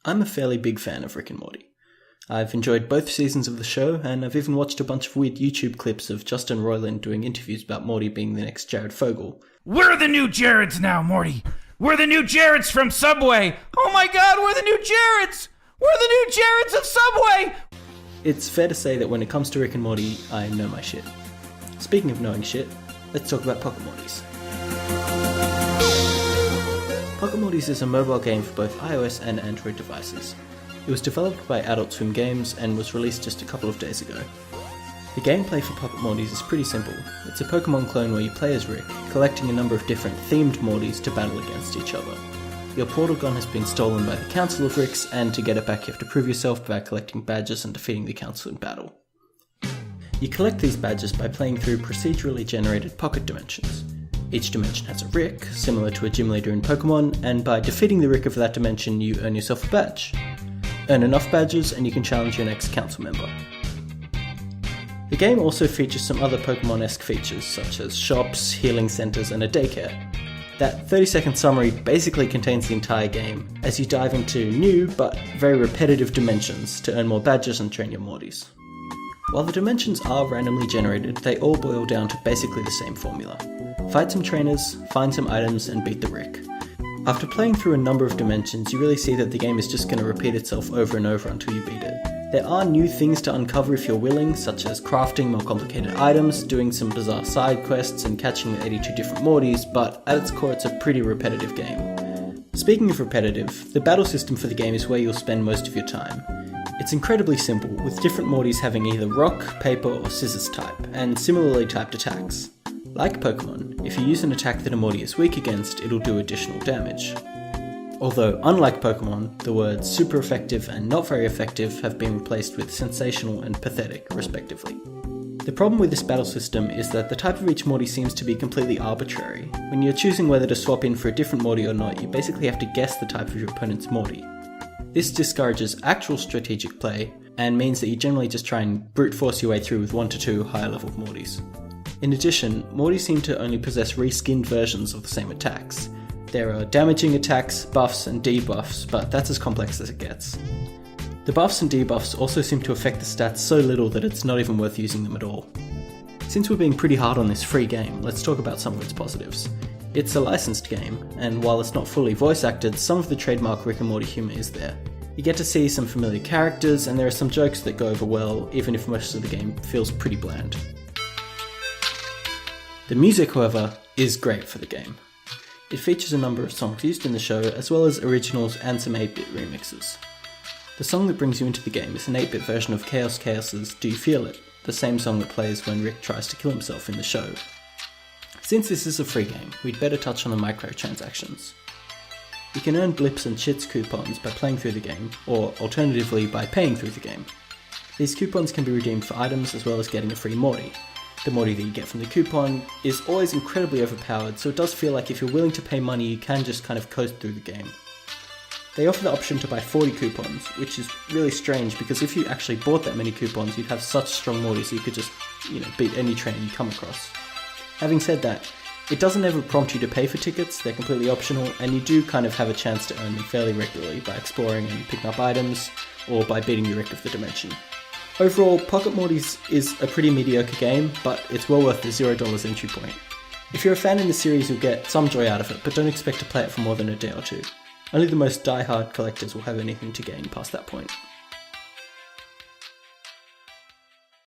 I'm a fairly big fan of Rick and Morty. I've enjoyed both seasons of the show, and I've even watched a bunch of weird YouTube clips of Justin Roiland doing interviews about Morty being the next Jared Fogle. We're the new Jareds now, Morty! We're the new Jareds from Subway! Oh my god, we're the new Jareds! We're the new Jareds of Subway! It's fair to say that when it comes to Rick and Morty, I know my shit. Speaking of knowing shit, let's talk about Pocket Mortys. Pocket Mortys is a mobile game for both iOS and Android devices. It was developed by Adult Swim Games and was released just a couple of days ago. The gameplay for Pocket Mortys is pretty simple. It's a Pokemon clone where you play as Rick, collecting a number of different themed Mortys to battle against each other. Your portal gun has been stolen by the Council of Ricks, and to get it back you have to prove yourself by collecting badges and defeating the Council in battle. You collect these badges by playing through procedurally generated pocket dimensions. Each dimension has a Rick, similar to a gym leader in Pokemon, and by defeating the Rick of that dimension you earn yourself a badge. Earn enough badges and you can challenge your next council member. The game also features some other Pokemon-esque features such as shops, healing centers, and a daycare. That 30-second summary basically contains the entire game as you dive into new but very repetitive dimensions to earn more badges and train your Mortys. While the dimensions are randomly generated, they all boil down to basically the same formula. Fight some trainers, find some items, and beat the Rick. After playing through a number of dimensions, you really see that the game is just going to repeat itself over and over until you beat it. There are new things to uncover if you're willing, such as crafting more complicated items, doing some bizarre side quests, and catching the 82 different Mortys, but at its core it's a pretty repetitive game. Speaking of repetitive, the battle system for the game is where you'll spend most of your time. It's incredibly simple, with different Mortys having either rock, paper, or scissors type, and similarly typed attacks. Like Pokemon, if you use an attack that a Morty is weak against, it'll do additional damage. Although, unlike Pokemon, the words super effective and not very effective have been replaced with sensational and pathetic, respectively. The problem with this battle system is that the type of each Morty seems to be completely arbitrary. When you're choosing whether to swap in for a different Morty or not, you basically have to guess the type of your opponent's Morty. This discourages actual strategic play, and means that you generally just try and brute force your way through with 1 to 2 higher level Mortys. In addition, Mortys seem to only possess reskinned versions of the same attacks. There are damaging attacks, buffs, and debuffs, but that's as complex as it gets. The buffs and debuffs also seem to affect the stats so little that it's not even worth using them at all. Since we're being pretty hard on this free game, let's talk about some of its positives. It's a licensed game, and while it's not fully voice acted, some of the trademark Rick and Morty humour is there. You get to see some familiar characters, and there are some jokes that go over well, even if most of the game feels pretty bland. The music, however, is great for the game. It features a number of songs used in the show, as well as originals and some 8-bit remixes. The song that brings you into the game is an 8-bit version of Chaos Chaos's Do You Feel It?, the same song that plays when Rick tries to kill himself in the show. Since this is a free game, we'd better touch on the microtransactions. You can earn blips and chits coupons by playing through the game, or alternatively by paying through the game. These coupons can be redeemed for items as well as getting a free Morty. The Morty that you get from the coupon is always incredibly overpowered, so it does feel like if you're willing to pay money you can just kind of coast through the game. They offer the option to buy 40 coupons, which is really strange because if you actually bought that many coupons you'd have such strong Mortys you could just, beat any trainer you come across. Having said that, it doesn't ever prompt you to pay for tickets, they're completely optional, and you do kind of have a chance to earn them fairly regularly by exploring and picking up items, or by beating the Rick of the dimension. Overall, Pocket Mortys is a pretty mediocre game, but it's well worth the $0 entry point. If you're a fan in the series, you'll get some joy out of it, but don't expect to play it for more than a day or two. Only the most die-hard collectors will have anything to gain past that point.